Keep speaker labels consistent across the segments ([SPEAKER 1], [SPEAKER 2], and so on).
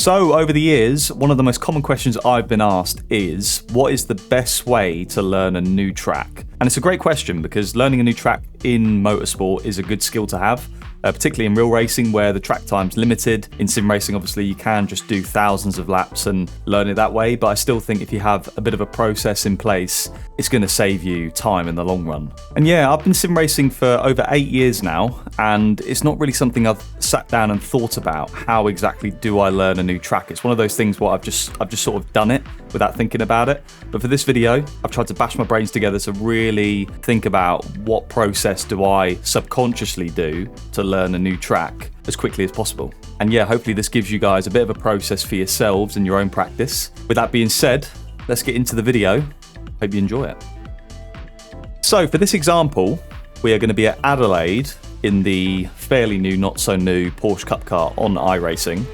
[SPEAKER 1] So over the years, one of the most common questions I've been asked is, what is the best way to learn a new track? And it's a great question because learning a new track in motorsport is a good skill to have. Particularly in real racing where the track time's limited. In sim racing, obviously, you can just do thousands of laps and learn it that way, but I still think if you have a bit of a process in place, it's going to save you time in the long run. And yeah, I've been sim racing for over 8 years now, and it's not really something I've sat down and thought about. How exactly do I learn a new track? It's one of those things where I've just sort of done it without thinking about it. But for this video, I've tried to bash my brains together to really think about what process do I subconsciously do to learn a new track as quickly as possible. And yeah, hopefully this gives you guys a bit of a process for yourselves in your own practice. With that being said, let's get into the video. Hope you enjoy it. So for this example, we are going to be at Adelaide in the fairly new, not so new Porsche Cup car on iRacing.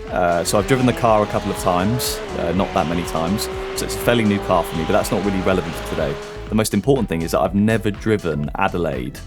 [SPEAKER 1] So I've driven the car a couple of times, not that many times. So it's a fairly new car for me, but that's not really relevant for today. The most important thing is that I've never driven Adelaide,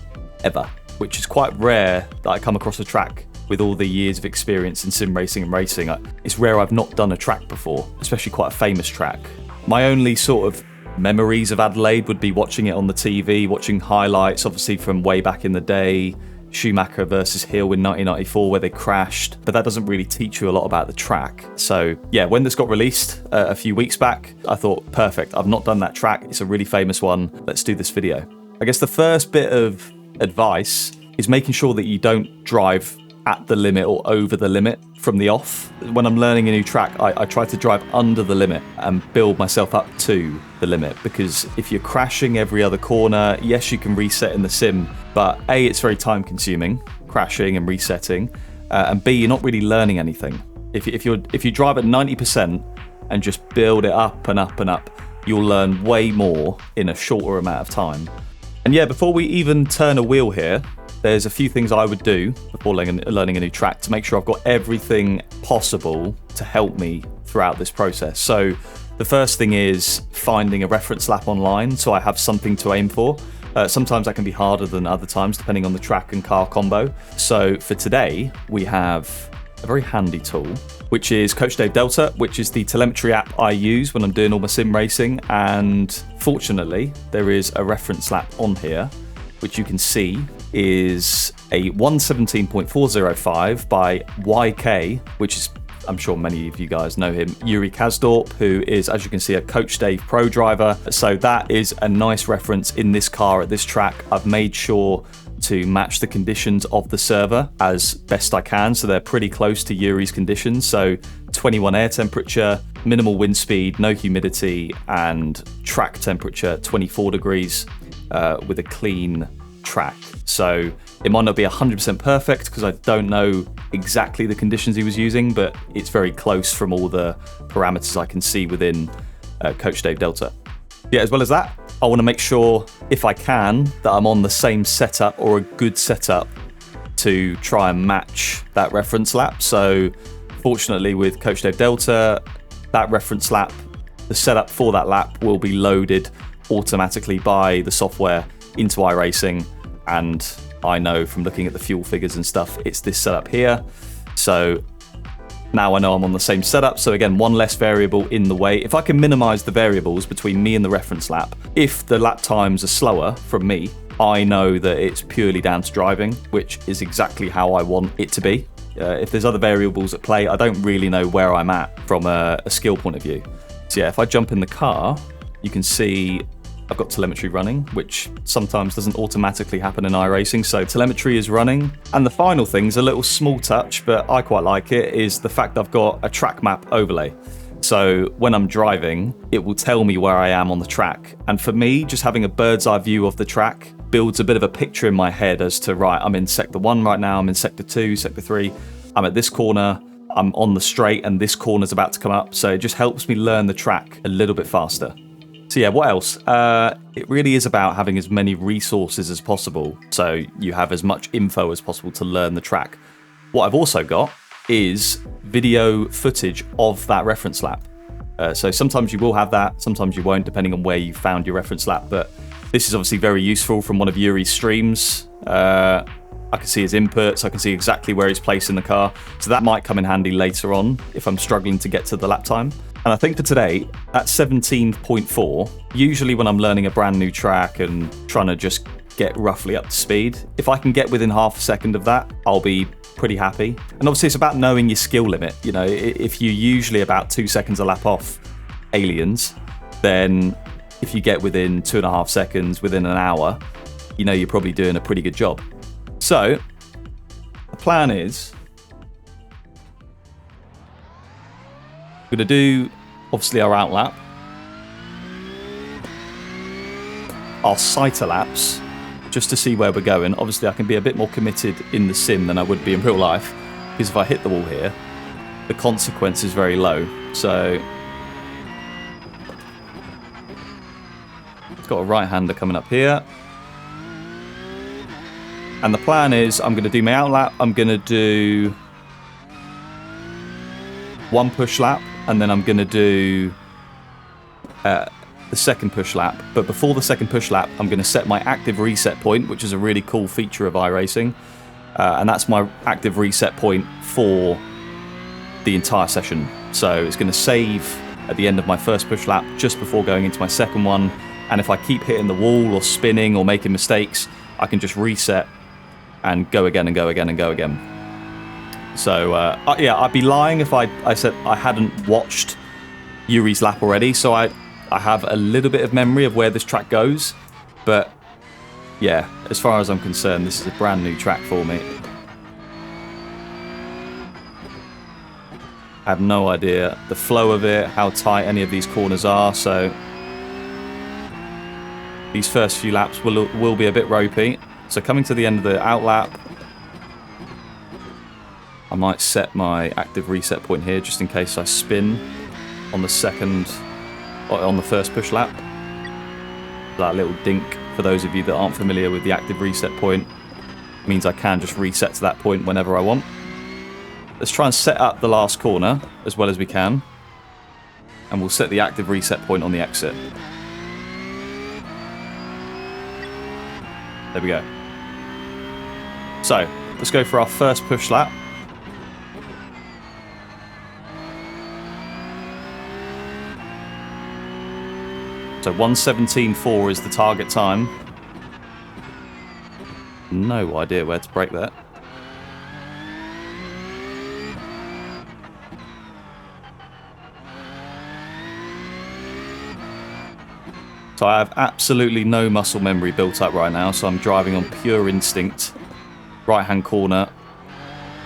[SPEAKER 1] ever, which is quite rare that I come across a track with all the years of experience in sim racing and racing. It's rare I've not done a track before, especially quite a famous track. My only sort of memories of Adelaide would be watching it on the TV, watching highlights, obviously from way back in the day, Schumacher versus Hill in 1994 where they crashed, but that doesn't really teach you a lot about the track. So yeah, when this got released a few weeks back, I thought, perfect, I've not done that track, it's a really famous one, let's do this video. I guess the first bit of advice is making sure that you don't drive at the limit or over the limit from the off. When I'm learning a new track, I try to drive under the limit and build myself up to the limit, because if you're crashing every other corner, yes, you can reset in the sim, but A, it's very time consuming, crashing and resetting, and B, you're not really learning anything. If you drive at 90% and just build it up and up and up, you'll learn way more in a shorter amount of time. And yeah, before we even turn a wheel here, there's a few things I would do before learning a new track to make sure I've got everything possible to help me throughout this process. So the first thing is finding a reference lap online so I have something to aim for. Sometimes that can be harder than other times depending on the track and car combo. So for today, we have a very handy tool, which is Coach Dave Delta, which is the telemetry app I use when I'm doing all my sim racing. And fortunately, there is a reference lap on here, which you can see is a 117.405 by YK, which is, I'm sure many of you guys know him, Yuri Kasdorp, who is, as you can see, a Coach Dave Pro driver. So that is a nice reference in this car at this track. I've made sure to match the conditions of the server as best I can, so they're pretty close to Yuri's conditions. So 21 air temperature, minimal wind speed, no humidity, and track temperature 24 degrees with a clean track. So it might not be 100% perfect because I don't know exactly the conditions he was using, but it's very close from all the parameters I can see within Coach Dave Delta. Yeah, as well as that, I want to make sure, if I can, that I'm on the same setup or a good setup to try and match that reference lap. So fortunately with Coach Dave Delta, that reference lap, the setup for that lap will be loaded automatically by the software into iRacing, and I know from looking at the fuel figures and stuff, it's this setup here. So now I know I'm on the same setup. So again, one less variable in the way. If I can minimize the variables between me and the reference lap, if the lap times are slower from me, I know that it's purely down to driving, which is exactly how I want it to be. If there's other variables at play, I don't really know where I'm at from a skill point of view. So yeah, if I jump in the car, you can see I've got telemetry running, which sometimes doesn't automatically happen in iRacing, so telemetry is running. And the final thing's a little small touch, but I quite like it, is the fact I've got a track map overlay. So when I'm driving, it will tell me where I am on the track. And for me, just having a bird's eye view of the track builds a bit of a picture in my head as to, right, I'm in sector 1 right now, I'm in sector 2, sector 3, I'm at this corner, I'm on the straight and this corner's about to come up. So it just helps me learn the track a little bit faster. So yeah, what else? It really is about having as many resources as possible, so you have as much info as possible to learn the track. What I've also got is video footage of that reference lap. So sometimes you will have that, sometimes you won't, depending on where you found your reference lap, but this is obviously very useful from one of Yuri's streams. I can see his inputs, I can see exactly where he's placed in the car. So that might come in handy later on if I'm struggling to get to the lap time. And I think for today, at 17.4, usually when I'm learning a brand new track and trying to just get roughly up to speed, if I can get within half a second of that, I'll be pretty happy. And obviously it's about knowing your skill limit. You know, if you're usually about 2 seconds a lap off aliens, then if you get within 2.5 seconds within an hour, you know you're probably doing a pretty good job. So the plan is we're going to do obviously our out lap, our sighter laps, just to see where we're going. Obviously I can be a bit more committed in the sim than I would be in real life, because if I hit the wall here, the consequence is very low. So it's got a right-hander coming up here. And the plan is I'm going to do my out lap, I'm going to do one push lap, and then I'm going to do the second push lap. But before the second push lap, I'm going to set my active reset point, which is a really cool feature of iRacing. And that's my active reset point for the entire session. So it's going to save at the end of my first push lap, just before going into my second one. And if I keep hitting the wall or spinning or making mistakes, I can just reset and go again and go again and go again. So yeah, I'd be lying if I said I hadn't watched Yuri's lap already. So I have a little bit of memory of where this track goes. But yeah, as far as I'm concerned, this is a brand new track for me. I have no idea the flow of it, how tight any of these corners are. So these first few laps will be a bit ropey. So coming to the end of the out lap, I might set my active reset point here just in case I spin on the first push lap. That little dink, for those of you that aren't familiar with the active reset point, means I can just reset to that point whenever I want. Let's try and set up the last corner as well as we can, and we'll set the active reset point on the exit. There we go. So let's go for our first push lap. So 1:17.4 is the target time. No idea where to break that. So I have absolutely no muscle memory built up right now, so I'm driving on pure instinct. Right-hand corner.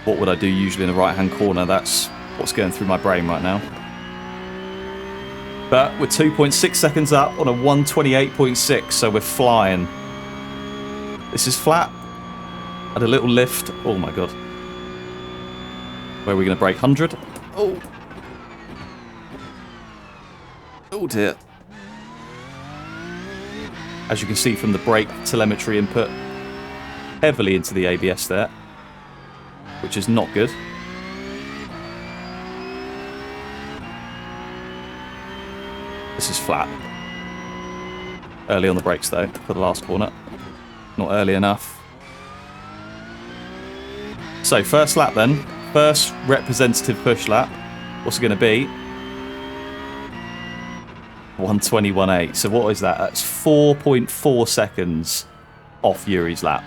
[SPEAKER 1] What would I do usually in a right-hand corner? That's what's going through my brain right now. But we're 2.6 seconds up on a 1:28.6, so we're flying. This is flat. Had a little lift. Oh my god. Where are we going to break? 100? Oh. Oh dear. As you can see from the brake telemetry input, heavily into the ABS there, which is not good. This is flat. Early on the brakes though, for the last corner. Not early enough. So first lap then, first representative push lap. What's it going to be? 1:21.8. So what is that? That's 4.4 seconds off Yuri's lap.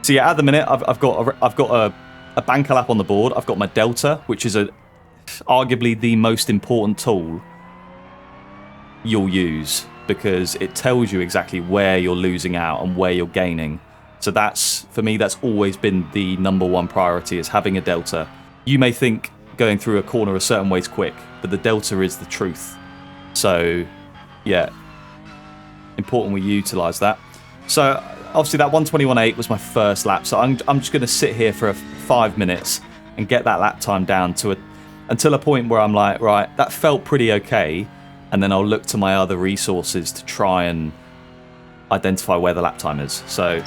[SPEAKER 1] So yeah, at the minute I've got a banker lap on the board. I've got my delta, which is arguably the most important tool you'll use, because it tells you exactly where you're losing out and where you're gaining. So that's, for me, that's always been the #1 priority, is having a delta. You may think going through a corner a certain way is quick, but the delta is the truth. So yeah, important we utilise that. So obviously that 1:21.8 was my first lap, so I'm just going to sit here for 5 minutes and get that lap time down to until a point where I'm like, right, that felt pretty okay, and then I'll look to my other resources to try and identify where the lap time is. So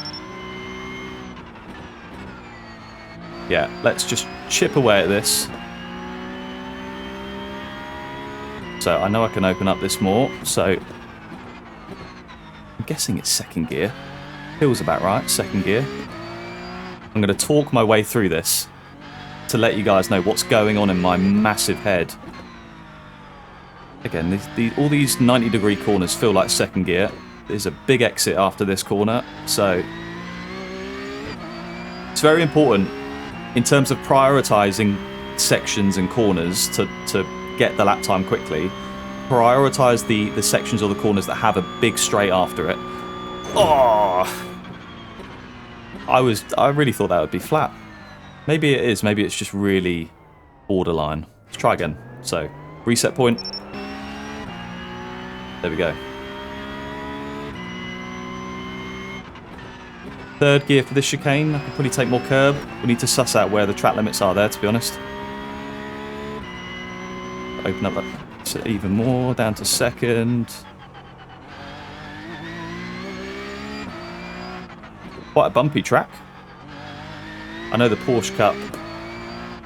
[SPEAKER 1] yeah, let's just chip away at this. So I know I can open up this more, so I'm guessing it's second gear. Feels about right, second gear. I'm going to talk my way through this to let you guys know what's going on in my massive head. Again, all these 90-degree corners feel like second gear. There's a big exit after this corner, so it's very important in terms of prioritizing sections and corners to get the lap time quickly. Prioritize the sections or the corners that have a big straight after it. Oh, I really thought that would be flat. Maybe it is. Maybe it's just really borderline. Let's try again. So, reset point. There we go. Third gear for this chicane. I can probably take more curb. We need to suss out where the track limits are there, to be honest. Open up that even more, down to second. Quite a bumpy track. I know the Porsche Cup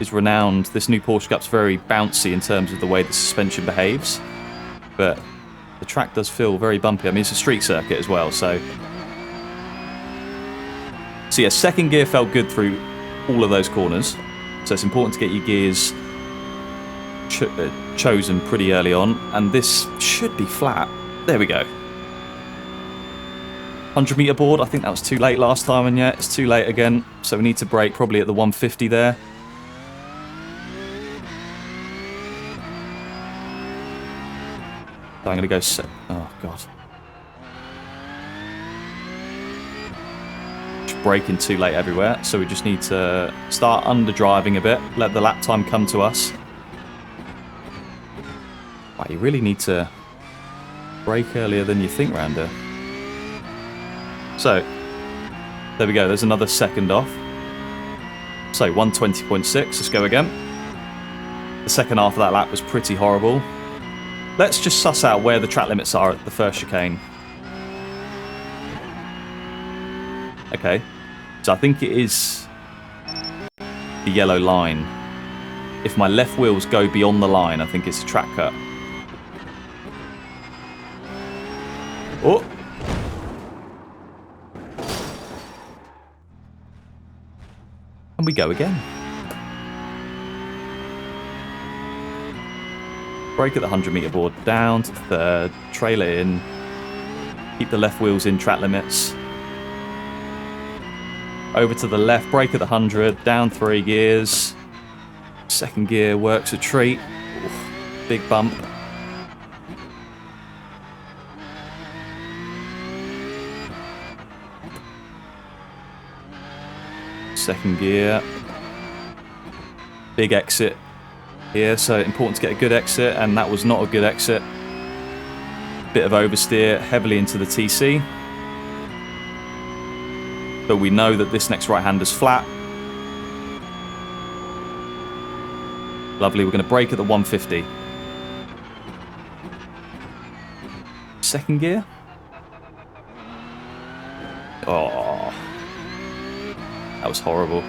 [SPEAKER 1] is renowned. This new Porsche Cup's very bouncy in terms of the way the suspension behaves, but the track does feel very bumpy. I mean, it's a street circuit as well, so yeah, second gear felt good through all of those corners, so it's important to get your gears chosen pretty early on, and this should be flat. There we go. 100-meter board, I think that was too late last time, and yeah, it's too late again, so we need to brake probably at the 150 there. So I'm going to go oh god. Just braking too late everywhere, so we just need to start under-driving a bit, let the lap time come to us. Wow, you really need to brake earlier than you think round here. So, there we go, there's another second off. So, 120.6, let's go again. The second half of that lap was pretty horrible. Let's just suss out where the track limits are at the first chicane. Okay, so I think it is the yellow line. If my left wheels go beyond the line, I think it's a track cut. Oh! And we go again. Brake at the 100-meter board, down to third, trailer in, keep the left wheels in track limits. Over to the left, brake at the 100, down 3 gears. Second gear works a treat. Oof, big bump. Second gear. Big exit here, so important to get a good exit, and that was not a good exit. Bit of oversteer, heavily into the TC. But we know that this next right-hander's flat. Lovely, we're going to brake at the 150. Second gear. Oh, that was horrible.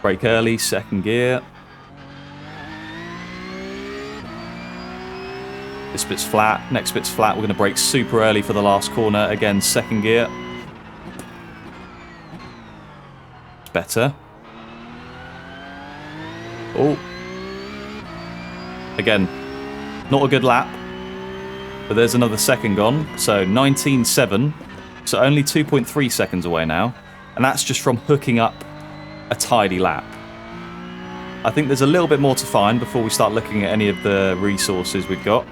[SPEAKER 1] Brake early, second gear. This bit's flat, next bit's flat. We're going to brake super early for the last corner. Again, second gear. It's better. Oh. Again, not a good lap. But there's another second gone. So 19.7. So only 2.3 seconds away now. And that's just from hooking up a tidy lap. I think there's a little bit more to find before we start looking at any of the resources we've got.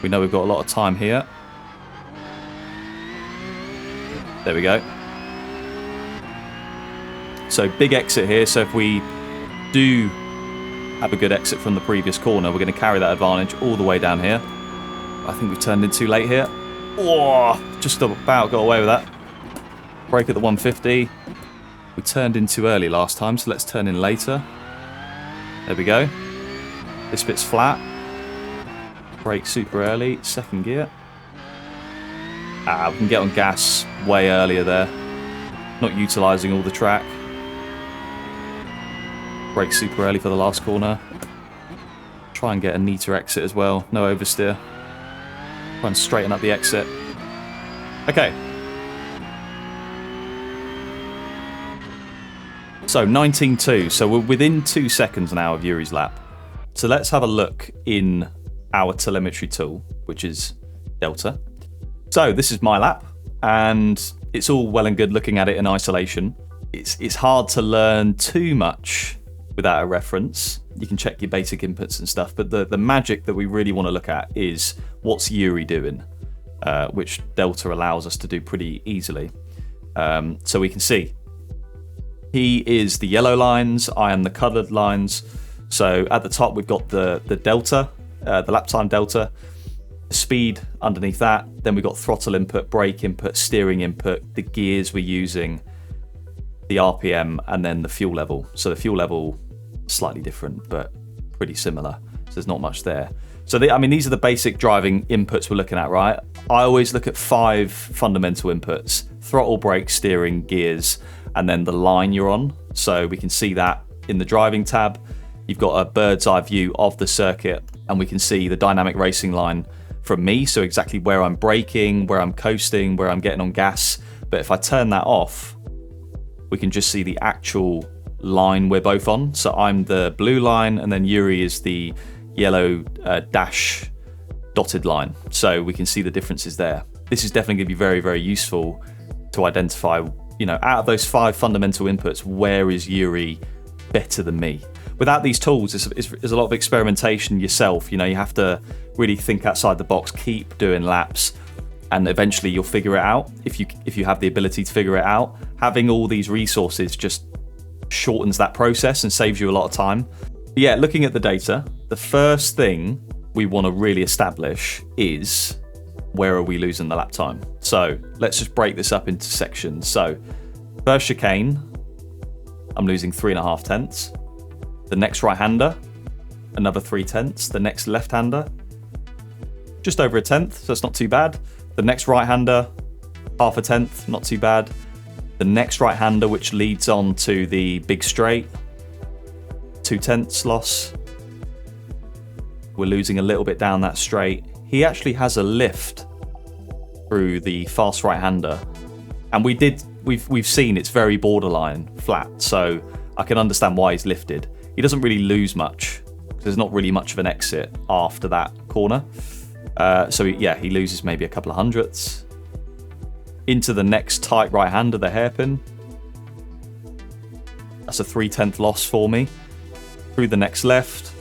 [SPEAKER 1] We know we've got a lot of time here. There we go. So big exit here. So if we do have a good exit from the previous corner, we're going to carry that advantage all the way down here. I think we've turned in too late here. Oh, just about got away with that. Brake at the 150. We turned in too early last time, so let's turn in later. There we go. This bit's flat. Brake super early. Second gear. We can get on gas way earlier there. Not utilising all the track. Brake super early for the last corner. Try and get a neater exit as well. No oversteer. Try and straighten up the exit. Okay. So 19.2, so we're within 2 seconds now of Yuri's lap. So let's have a look in our telemetry tool, which is Delta. So this is my lap, and it's all well and good looking at it in isolation. It's hard to learn too much without a reference. You can check your basic inputs and stuff, but the magic that we really want to look at is what's Yuri doing, which Delta allows us to do pretty easily. So we can see he is the yellow lines, I am the coloured lines. So at the top we've got the delta, the lap time delta, speed underneath that, then we've got throttle input, brake input, steering input, the gears we're using, the RPM, and then the fuel level. So the fuel level slightly different, but pretty similar. So there's not much there. So these are the basic driving inputs we're looking at, right? I always look at 5 fundamental inputs: throttle, brake, steering, gears, and then the line you're on. So we can see that in the driving tab. You've got a bird's eye view of the circuit, and we can see the dynamic racing line from me. So exactly where I'm braking, where I'm coasting, where I'm getting on gas. But if I turn that off, we can just see the actual line we're both on. So I'm the blue line, and then Yuri is the yellow dash dotted line. So we can see the differences there. This is definitely going to be very, very useful to identify, out of those 5 fundamental inputs, where is Yuri better than me? Without these tools, there's a lot of experimentation yourself. You have to really think outside the box, keep doing laps, and eventually you'll figure it out if you have the ability to figure it out. Having all these resources just shortens that process and saves you a lot of time. But yeah, looking at the data, the first thing we want to really establish is where are we losing the lap time. So let's just break this up into sections. So first chicane, I'm losing 3.5 tenths. The next right-hander, another 3 tenths. The next left-hander, just over 1/10, so it's not too bad. The next right-hander, 0.5 tenth, not too bad. The next right-hander, which leads on to the big straight, 2 tenths loss. We're losing a little bit down that straight. He actually has a lift through the fast right-hander, and we've seen it's very borderline flat, so I can understand why he's lifted. He doesn't really lose much. There's not really much of an exit after that corner. So he loses maybe a couple of hundredths. Into the next tight right-hander, the hairpin. That's a 3/10 loss for me. Through the next left.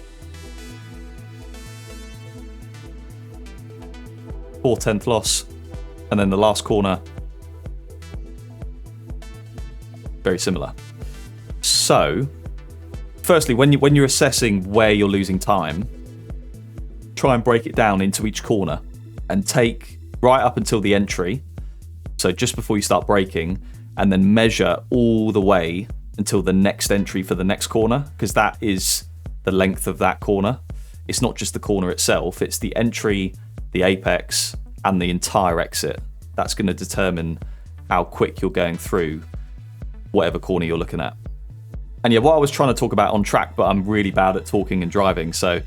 [SPEAKER 1] 4/10 loss. And then the last corner, very similar. So firstly, when you're assessing where you're losing time, try and break it down into each corner and take right up until the entry, so just before you start braking, and then measure all the way until the next entry for the next corner, because that is the length of that corner. It's not just the corner itself, it's the entry, the apex, and the entire exit. That's going to determine how quick you're going through whatever corner you're looking at. And yeah, what I was trying to talk about on track, but I'm really bad at talking and driving, so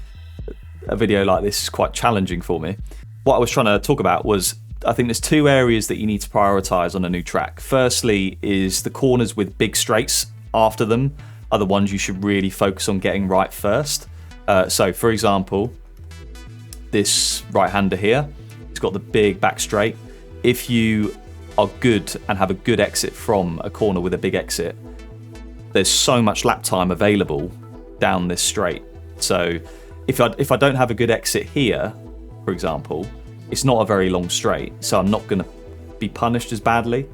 [SPEAKER 1] a video like this is quite challenging for me. What I was trying to talk about was, I think there's 2 areas that you need to prioritize on a new track. Firstly is the corners with big straights after them are the ones you should really focus on getting right first. So for example, this right-hander here, it's got the big back straight. If you are good and have a good exit from a corner with a big exit, there's so much lap time available down this straight. So if I don't have a good exit here, for example, it's not a very long straight, so I'm not going to be punished as badly.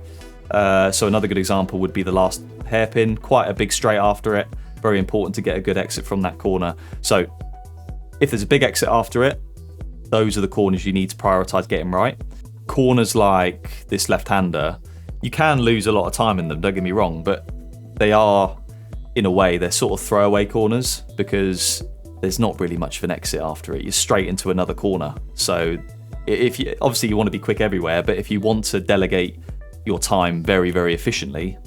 [SPEAKER 1] So another good example would be the last hairpin, quite a big straight after it. Very important to get a good exit from that corner. So if there's a big exit after it, those are the corners you need to prioritize getting right. Corners like this left-hander, you can lose a lot of time in them, don't get me wrong, but they are, in a way, they're sort of throwaway corners because there's not really much of an exit after it. You're straight into another corner. So if you obviously you want to be quick everywhere, but if you want to delegate your time very, very efficiently,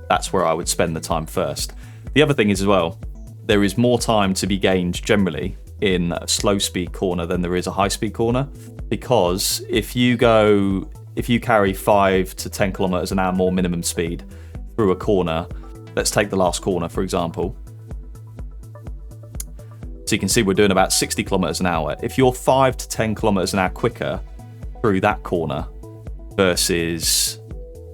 [SPEAKER 1] that's where I would spend the time first. The other thing is as well, there is more time to be gained generally in a slow speed corner than there is a high speed corner, because if you carry 5 to 10 kilometers an hour more minimum speed through a corner, Let's take the last corner, for example. So you can see we're doing about 60 kilometers an hour. If you're 5 to 10 kilometers an hour quicker through that corner versus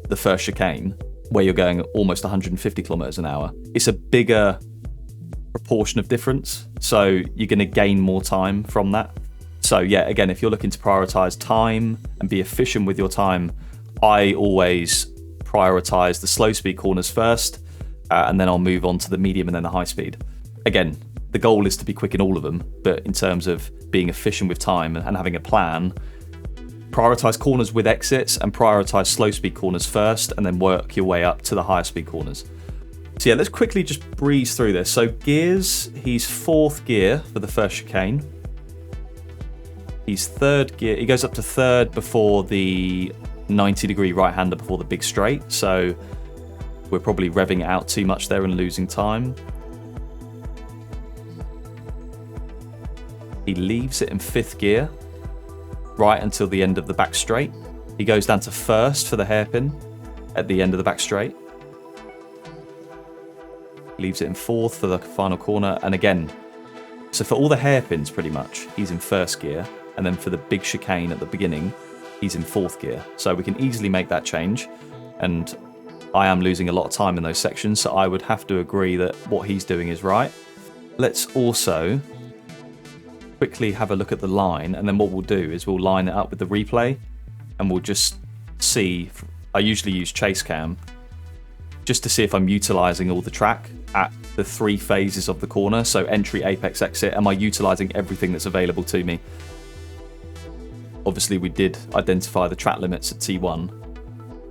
[SPEAKER 1] the first chicane, where you're going almost 150 kilometers an hour, it's a bigger proportion of difference. So you're going to gain more time from that. So yeah, again, if you're looking to prioritize time and be efficient with your time, I always prioritize the slow speed corners first, and then I'll move on to the medium and then the high speed. Again, the goal is to be quick in all of them, but in terms of being efficient with time and having a plan, prioritize corners with exits and prioritize slow speed corners first, and then work your way up to the higher speed corners. So yeah, let's quickly just breeze through this. So gears, he's 4th gear for the first chicane. He's 3rd gear, he goes up to 3rd before the 90-degree right-hander before the big straight. So we're probably revving it out too much there and losing time. He leaves it in 5th gear right until the end of the back straight. He goes down to 1st for the hairpin at the end of the back straight. Leaves it in 4th for the final corner. And again, so for all the hairpins pretty much, he's in 1st gear. And then for the big chicane at the beginning, he's in 4th gear. So we can easily make that change. And I am losing a lot of time in those sections, so I would have to agree that what he's doing is right. Let's also quickly have a look at the line, and then what we'll do is we'll line it up with the replay, and we'll just see. I usually use chase cam just to see if I'm utilizing all the track at the 3 phases of the corner. So entry, apex, exit. Am I utilizing everything that's available to me? Obviously we did identify the track limits at T1.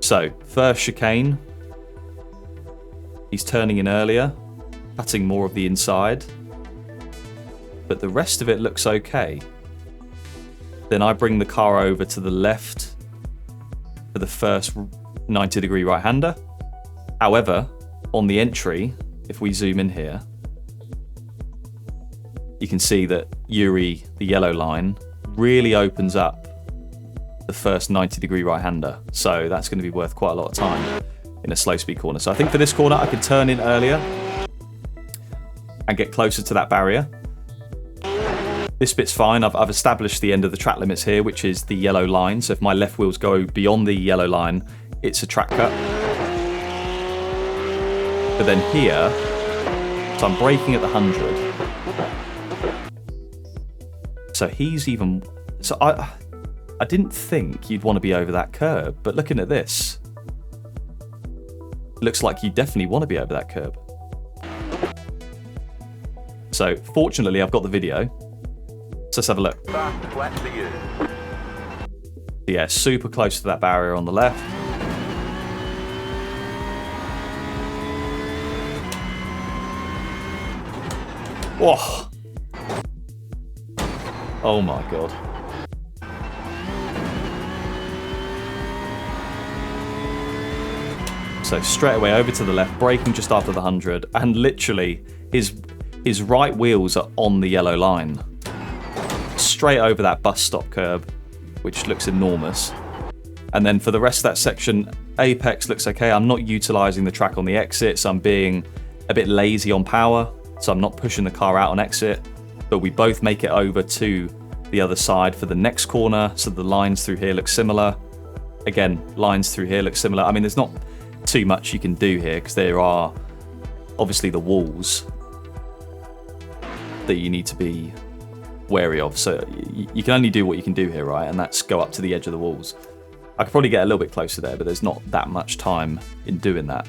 [SPEAKER 1] So first chicane, he's turning in earlier, cutting more of the inside, but the rest of it looks okay. Then I bring the car over to the left for the first 90-degree right-hander. However, on the entry, if we zoom in here, you can see that Yuri, the yellow line, really opens up the first 90-degree right-hander. So that's going to be worth quite a lot of time in a slow speed corner. So I think for this corner, I could turn in earlier and get closer to that barrier. This bit's fine. I've established the end of the track limits here, which is the yellow line. So if my left wheels go beyond the yellow line, it's a track cut. But then here, so I'm braking at the 100. So he's even... So I didn't think you'd want to be over that curb, but looking at this, looks like you definitely want to be over that curb. So fortunately, I've got the video. So let's have a look. Yeah, super close to that barrier on the left. Whoa. Oh my god. So straight away over to the left, braking just after the 100, and literally his right wheels are on the yellow line. Straight over that bus stop curb, which looks enormous. And then for the rest of that section, apex looks okay. I'm not utilizing the track on the exits. I'm being a bit lazy on power, so I'm not pushing the car out on exit. But we both make it over to the other side for the next corner, so the lines through here look similar. Again, lines through here look similar. I mean, there's not too much you can do here because there are obviously the walls that you need to be wary of. So you can only do what you can do here, right? And that's go up to the edge of the walls. I could probably get a little bit closer there, but there's not that much time in doing that.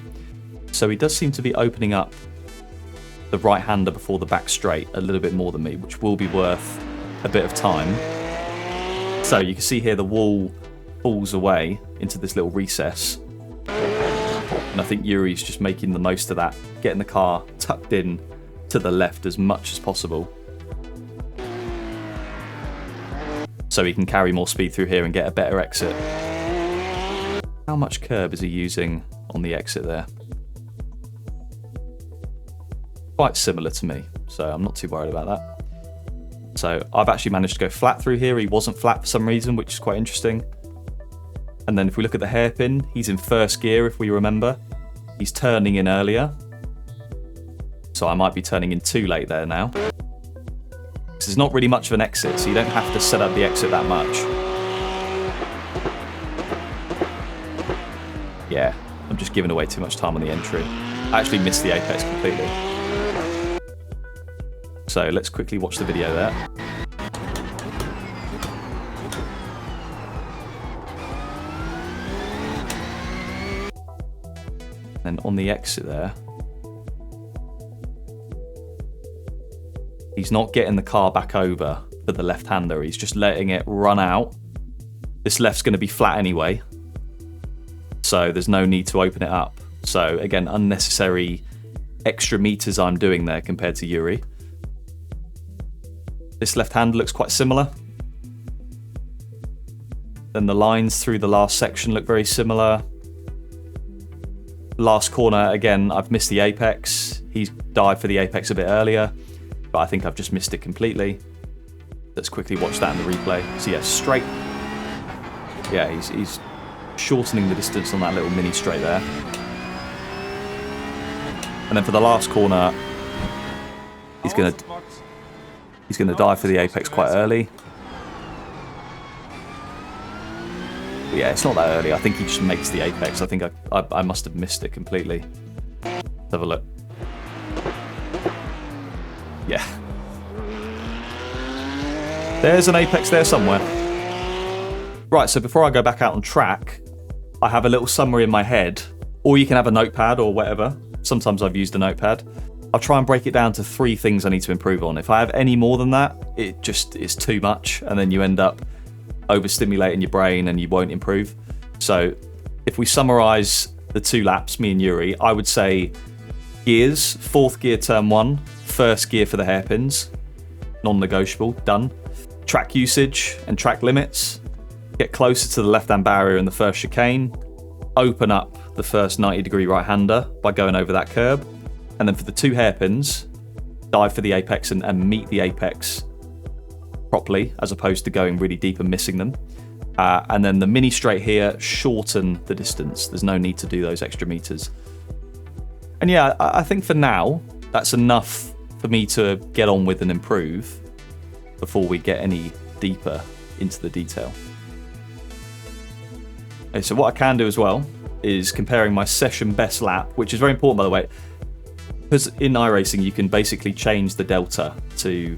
[SPEAKER 1] So he does seem to be opening up the right-hander before the back straight a little bit more than me, which will be worth a bit of time. So you can see here the wall falls away into this little recess. And I think Yuri's just making the most of that, getting the car tucked in to the left as much as possible. So he can carry more speed through here and get a better exit. How much curb is he using on the exit there? Quite similar to me, so I'm not too worried about that. So I've actually managed to go flat through here. He wasn't flat for some reason, which is quite interesting. And then if we look at the hairpin, he's in first gear, if we remember. He's turning in earlier. So I might be turning in too late there now. This is not really much of an exit, so you don't have to set up the exit that much. Yeah, I'm just giving away too much time on the entry. I actually missed the apex completely. So let's quickly watch the video there. And on the exit there, he's not getting the car back over for the left-hander. He's just letting it run out. This left's going to be flat anyway, so there's no need to open it up. So again, unnecessary extra meters I'm doing there compared to Yuri. This left-hander looks quite similar. Then the lines through the last section look very similar. Last corner, again, I've missed the apex. He's dived for the apex a bit earlier, but I think I've just missed it completely. Let's quickly watch that in the replay. So yeah, straight. Yeah, he's shortening the distance on that little mini straight there. And then for the last corner, he's gonna dive for the apex quite early. But yeah, it's not that early. I think he just makes the apex. I think I must have missed it completely. Let's have a look. Yeah. There's an apex there somewhere. Right, so before I go back out on track, I have a little summary in my head, or you can have a notepad or whatever. Sometimes I've used a notepad. I'll try and break it down to 3 things I need to improve on. If I have any more than that, it just is too much, and then you end up overstimulating your brain and you won't improve. So if we summarize the 2 laps, me and Yuri, I would say gears, 4th gear turn 1, 1st gear for the hairpins, non-negotiable, done. Track usage and track limits, get closer to the left-hand barrier in the first chicane, open up the first 90-degree right-hander by going over that curb, and then for the 2 hairpins, dive for the apex and meet the apex properly, as opposed to going really deep and missing them. And then the mini straight here, shorten the distance. There's no need to do those extra meters. And yeah, I think for now, that's enough for me to get on with and improve before we get any deeper into the detail. Okay, so what I can do as well is comparing my session best lap, which is very important, by the way, because in iRacing you can basically change the delta to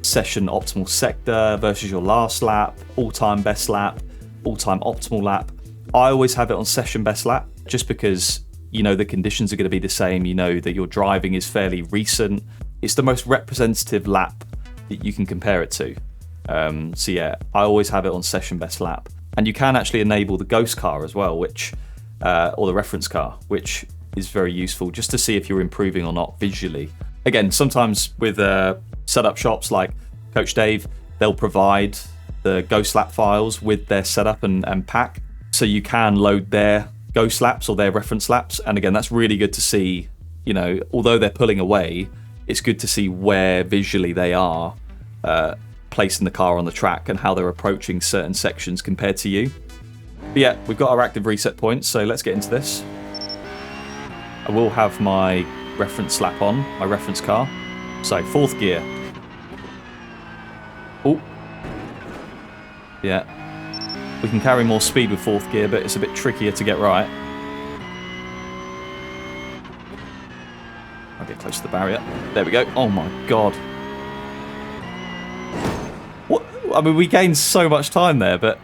[SPEAKER 1] session optimal sector versus your last lap, all-time best lap, all-time optimal lap. I always have it on session best lap just because you know the conditions are going to be the same, you know that your driving is fairly recent. It's the most representative lap that you can compare it to. So yeah, I always have it on session best lap. And you can actually enable the ghost car as well, which or the reference car, which is very useful just to see if you're improving or not visually. Again, sometimes with setup shops like Coach Dave, they'll provide the Ghost Lap files with their setup and pack, so you can load their Ghost Laps or their reference laps. And again, that's really good to see, you know, although they're pulling away, it's good to see where visually they are placing the car on the track and how they're approaching certain sections compared to you. But yeah, we've got our active reset points, so let's get into this. I will have my reference lap on, my reference car. So 4th gear. Oh. Yeah. We can carry more speed with 4th gear, but it's a bit trickier to get right. I'll get close to the barrier. There we go. Oh my god. What? I mean, we gained so much time there, but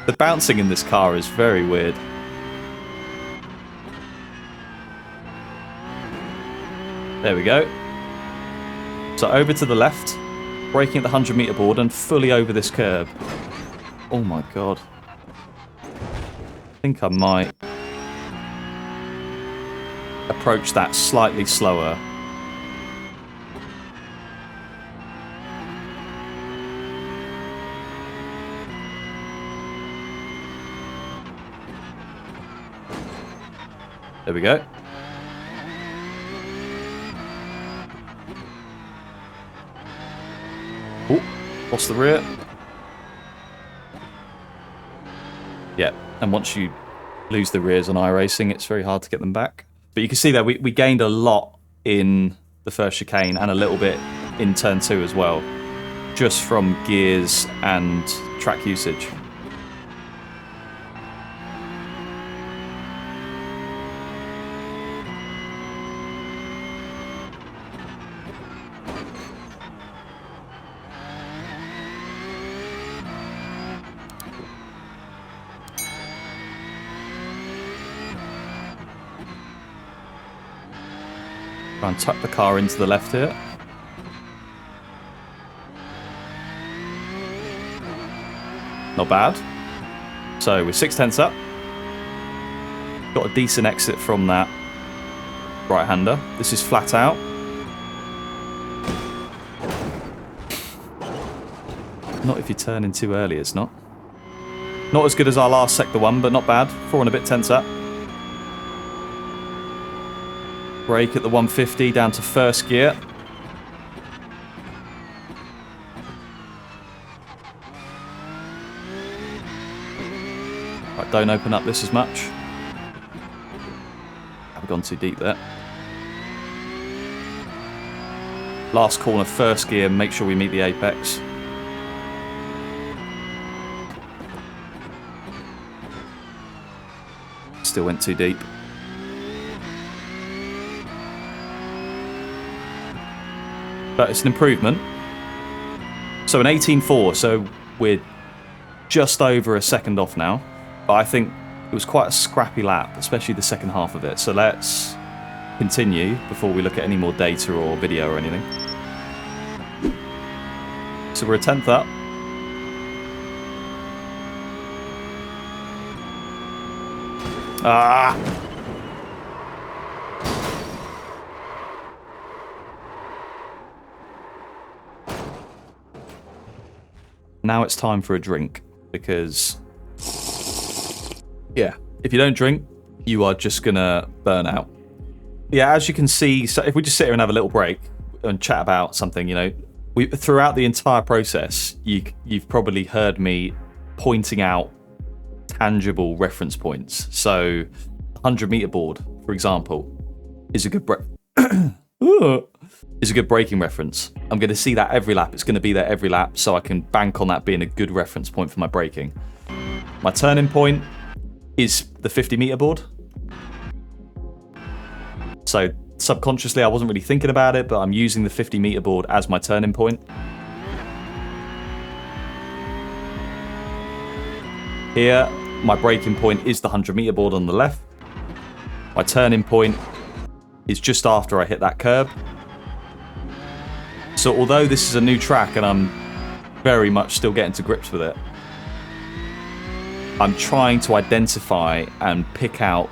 [SPEAKER 1] the bouncing in this car is very weird. There we go. So over to the left, braking at the 100-meter board and fully over this curb. Oh my god. I think I might approach that slightly slower. There we go. Oh, lost the rear. Yeah, and once you lose the rears on iRacing, it's very hard to get them back. But you can see there, we gained a lot in the first chicane and a little bit in turn 2 as well, just from gears and track usage. Try and tuck the car into the left here. Not bad. So we're 6/10 up. Got a decent exit from that right-hander. This is flat out. Not if you turn in too early, it's not. Not as good as our last sector one, but not bad. 4 and a bit tenths up. Brake at the 150 down to first gear. Right, don't open up this as much. I've gone too deep there. Last corner, first gear, make sure we meet the apex. Still went too deep. But it's an improvement. So an 18.4, so we're just over a second off now. But I think it was quite a scrappy lap, especially the second half of it. So let's continue before we look at any more data or video or anything. So we're a 10th up. Ah! Now it's time for a drink, because, yeah, if you don't drink, you are just gonna burn out. Yeah, as you can see, so if we just sit here and have a little break and chat about something, you know, throughout the entire process, you've probably heard me pointing out tangible reference points. So, 100-meter board, for example, is a good is a good braking reference. I'm going to see that every lap. It's going to be there every lap, so I can bank on that being a good reference point for my braking. My turning point is the 50-meter board. So subconsciously, I wasn't really thinking about it, but I'm using the 50-meter board as my turning point. Here, my braking point is the 100-meter board on the left. My turning point is just after I hit that curb. So although this is a new track and I'm very much still getting to grips with it, I'm trying to identify and pick out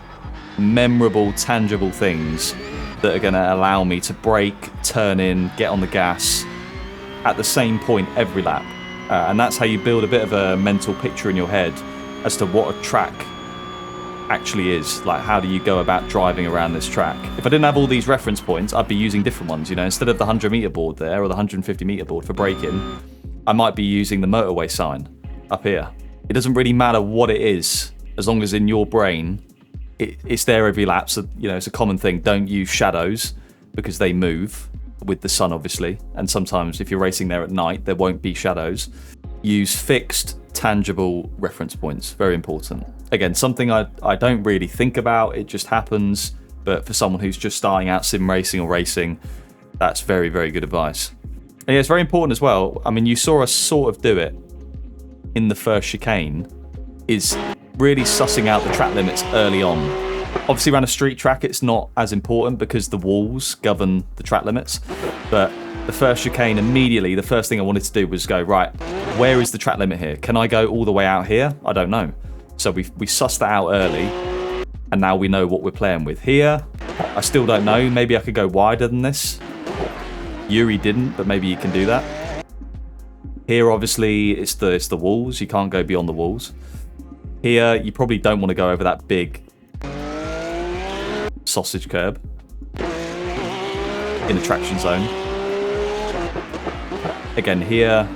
[SPEAKER 1] memorable, tangible things that are going to allow me to brake, turn in, get on the gas at the same point every lap. And that's how you build a bit of a mental picture in your head as to what a track actually is. Like, how do you go about driving around this track? If I didn't have all these reference points, I'd be using different ones, you know. Instead of the 100-meter board there or the 150-meter board for braking, I might be using the motorway sign up here. It doesn't really matter what it is, as long as in your brain it's there every lap. So, you know, it's a common thing. Don't use shadows because they move with the sun, obviously, and sometimes if you're racing there at night, there won't be shadows. Use fixed, tangible reference points. Very important. Again, something I don't really think about, it just happens, but for someone who's just starting out sim racing or racing, that's very, very good advice. And yeah, it's very important as well. I mean, you saw us sort of do it in the first chicane, is really sussing out the track limits early on. Obviously around a street track, it's not as important because the walls govern the track limits, but the first chicane, immediately, the first thing I wanted to do was go, right, where is the track limit here? Can I go all the way out here? I don't know. So we sussed that out early, and now we know what we're playing with. Here, I still don't know. Maybe I could go wider than this. Yuri didn't, but maybe you can do that. Here, obviously, it's the walls. You can't go beyond the walls. Here, you probably don't want to go over that big sausage curb in the traction zone. Again, here,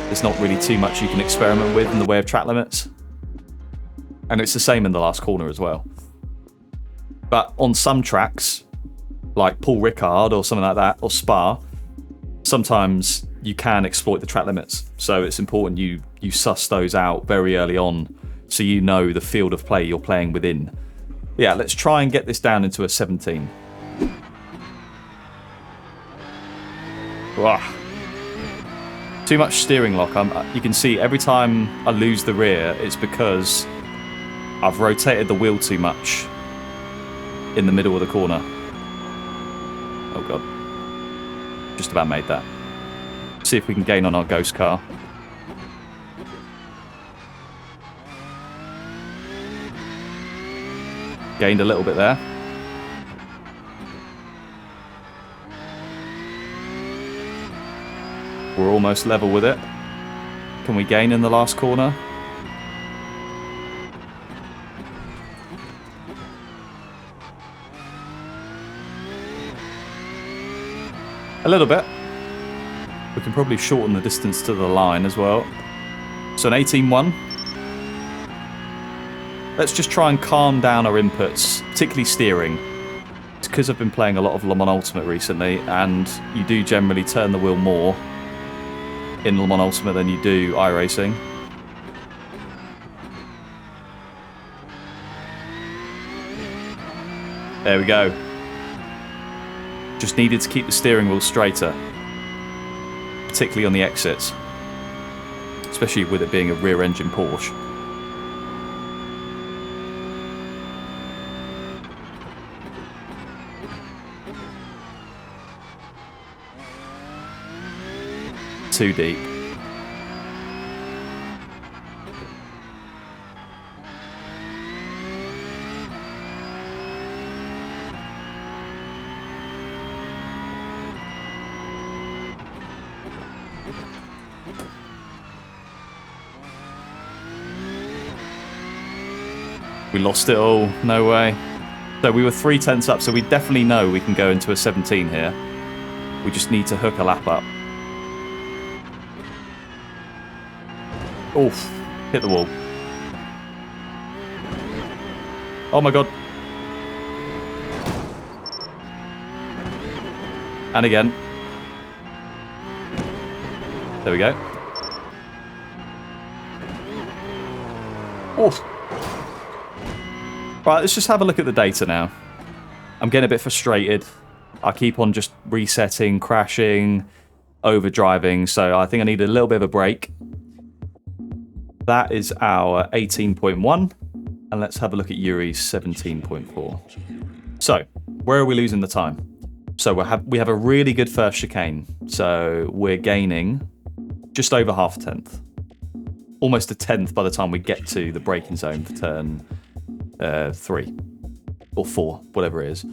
[SPEAKER 1] there's not really too much you can experiment with in the way of track limits. And it's the same in the last corner as well. But on some tracks, like Paul Ricard or something like that, or Spa, sometimes you can exploit the track limits. So it's important you suss those out very early on so you know the field of play you're playing within. Yeah, let's try and get this down into a 17. Ugh. Too much steering lock. You can see every time I lose the rear, it's because I've rotated the wheel too much in the middle of the corner. Oh god. Just about made that. See if we can gain on our ghost car. Gained a little bit there. We're almost level with it. Can we gain in the last corner? A little bit. We can probably shorten the distance to the line as well. So an 18.1. Let's just try and calm down our inputs, particularly steering. It's because I've been playing a lot of Le Mans Ultimate recently, and you do generally turn the wheel more in Le Mans Ultimate than you do iRacing. There we go. Just needed to keep the steering wheel straighter, particularly on the exits, especially with it being a rear-engine Porsche. Too deep. We lost it all. No way. So we were 3/10 up, so we definitely know we can go into a 17 here. We just need to hook a lap up. Oof, hit the wall. Oh my god. And again. There we go. Oof. Right, let's just have a look at the data now. I'm getting a bit frustrated. I keep on just resetting, crashing, overdriving, so I think I need a little bit of a break. That is our 18.1, and let's have a look at Yuri's 17.4. So, where are we losing the time? So we have a really good first chicane, so we're gaining just over half a tenth. Almost a tenth by the time we get to the braking zone for turn 3 or 4, whatever it is.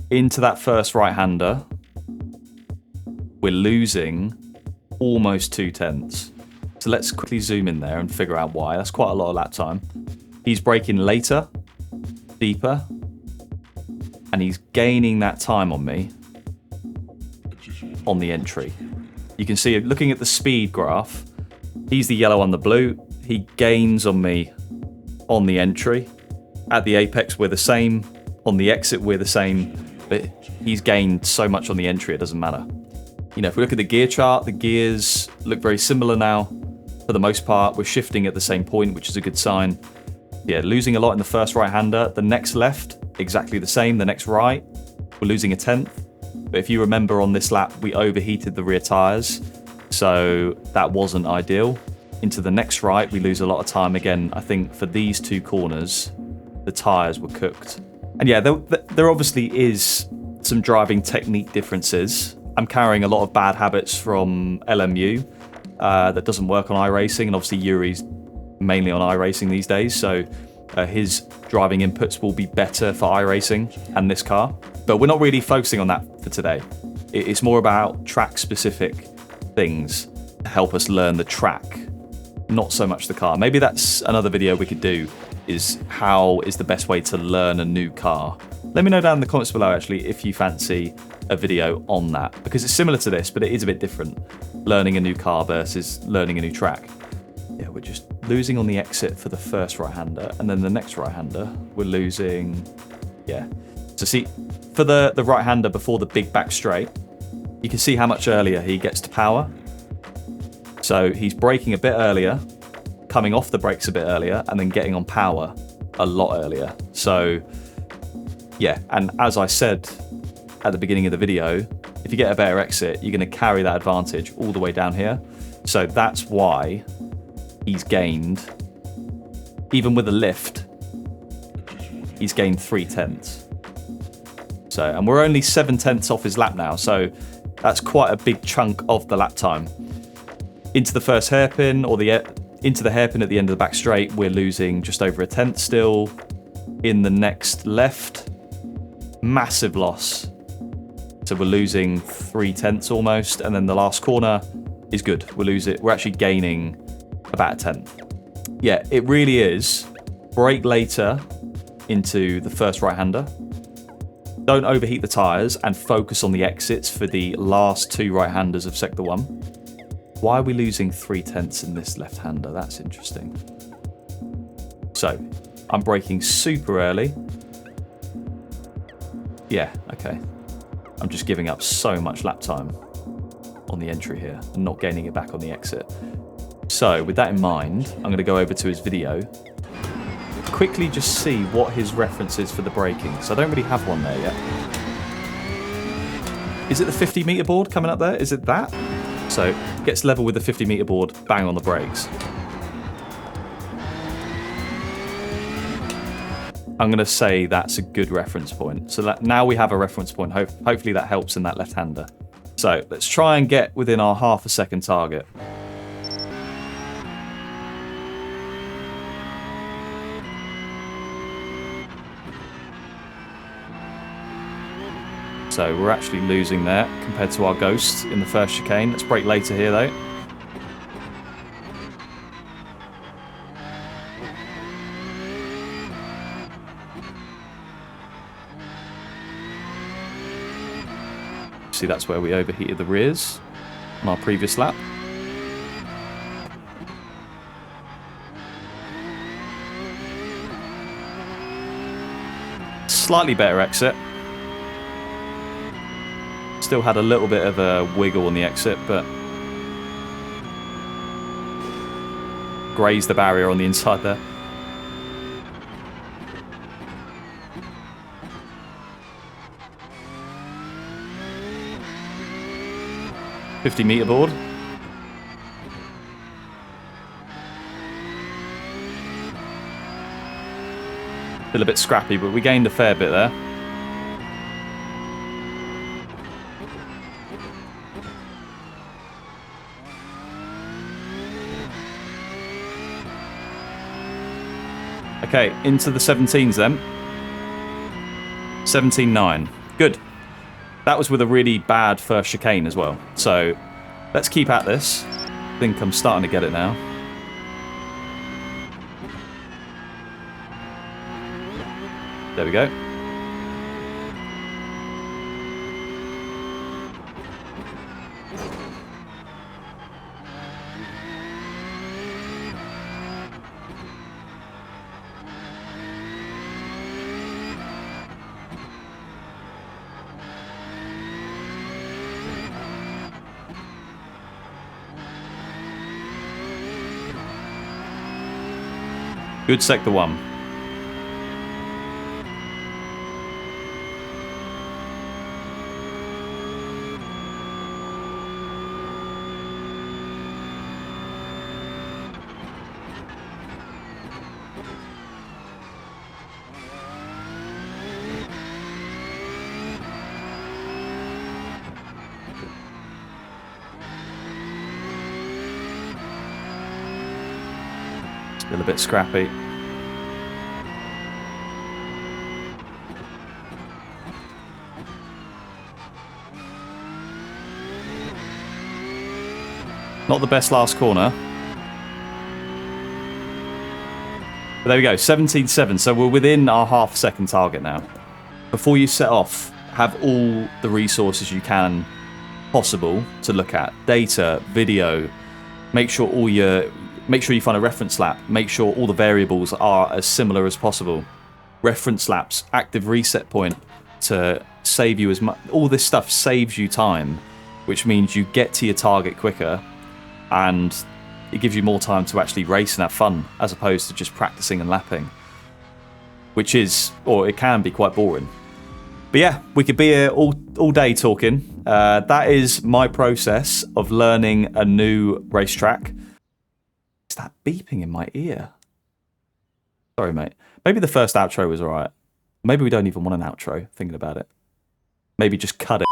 [SPEAKER 1] Into that first right-hander, we're losing almost 2/10. So let's quickly zoom in there and figure out why. That's quite a lot of lap time. He's braking later, deeper, and he's gaining that time on me on the entry. You can see, looking at the speed graph, he's the yellow on the blue. He gains on me on the entry. At the apex, we're the same. On the exit, we're the same. But he's gained so much on the entry, it doesn't matter. You know, if we look at the gear chart, the gears look very similar now. For the most part, we're shifting at the same point, which is a good sign. Yeah, losing a lot in the first right-hander. The next left, exactly the same. The next right, we're losing a tenth. But if you remember on this lap, we overheated the rear tyres, so that wasn't ideal. Into the next right, we lose a lot of time. Again, I think for these two corners, the tyres were cooked. And yeah, there obviously is some driving technique differences. I'm carrying a lot of bad habits from LMU. That doesn't work on iRacing, and obviously Yuri's mainly on iRacing these days, so his driving inputs will be better for iRacing and this car. But we're not really focusing on that for today. It's more about track-specific things to help us learn the track, not so much the car. Maybe that's another video we could do, is how is the best way to learn a new car. Let me know down in the comments below, actually, if you fancy a video on that, because it's similar to this, but it is a bit different. Learning a new car versus learning a new track. Yeah, we're just losing on the exit for the first right-hander, and then the next right-hander, we're losing, yeah, So see, for the right-hander before the big back straight, you can see how much earlier he gets to power. So he's braking a bit earlier, coming off the brakes a bit earlier, and then getting on power a lot earlier. So yeah, and as I said at the beginning of the video, if you get a better exit, you're going to carry that advantage all the way down here. So that's why he's gained, even with a lift, he's gained 3/10. So, and we're only 7/10 off his lap now, so that's quite a big chunk of the lap time. Into the first hairpin, or into the hairpin at the end of the back straight, we're losing just over 1/10 still. In the next left, massive loss. So we're losing 3/10 almost, and then the last corner is good. We're actually gaining about 1/10. Yeah, it really is. Brake later into the first right-hander. Don't overheat the tyres and focus on the exits for the last two right-handers of Sector 1. Why are we losing 3/10 in this left-hander? That's interesting. So, I'm braking super early. Yeah, okay. I'm just giving up so much lap time on the entry here and not gaining it back on the exit. So, with that in mind, I'm going to go over to his video, quickly just see what his reference is for the braking. So I don't really have one there yet. Is it the 50-meter board coming up there? Is it that? So gets level with the 50-meter board, bang on the brakes. I'm going to say that's a good reference point. So that now we have a reference point. Hopefully that helps in that left-hander. So let's try and get within our half a second target. So we're actually losing there compared to our Ghost in the first chicane. Let's brake later here though. See, that's where we overheated the rears on our previous lap. Slightly better exit. Still had a little bit of a wiggle on the exit, but grazed the barrier on the inside there. $50-meter board. Still a bit scrappy, but we gained a fair bit there. Okay, into the 17s then. 17.9. Good. That was with a really bad first chicane as well. So let's keep at this. I think I'm starting to get it now. There we go. Good sector 1. Still a bit scrappy. Not the best last corner. But there we go, 17.7. So we're within our half-second target now. Before you set off, have all the resources you can possible to look at. Data, video. Make sure you find a reference lap. Make sure all the variables are as similar as possible. Reference laps, active reset point. to save you as much. All this stuff saves you time, which means you get to your target quicker, and it gives you more time to actually race and have fun, as opposed to just practicing and lapping, which is, or it can be, quite boring. But yeah, we could be here all day talking. That is my process of learning a new racetrack. Is that beeping in my ear? Sorry, mate. Maybe the first outro was alright. Maybe we don't even want an outro, thinking about it. Maybe just cut it.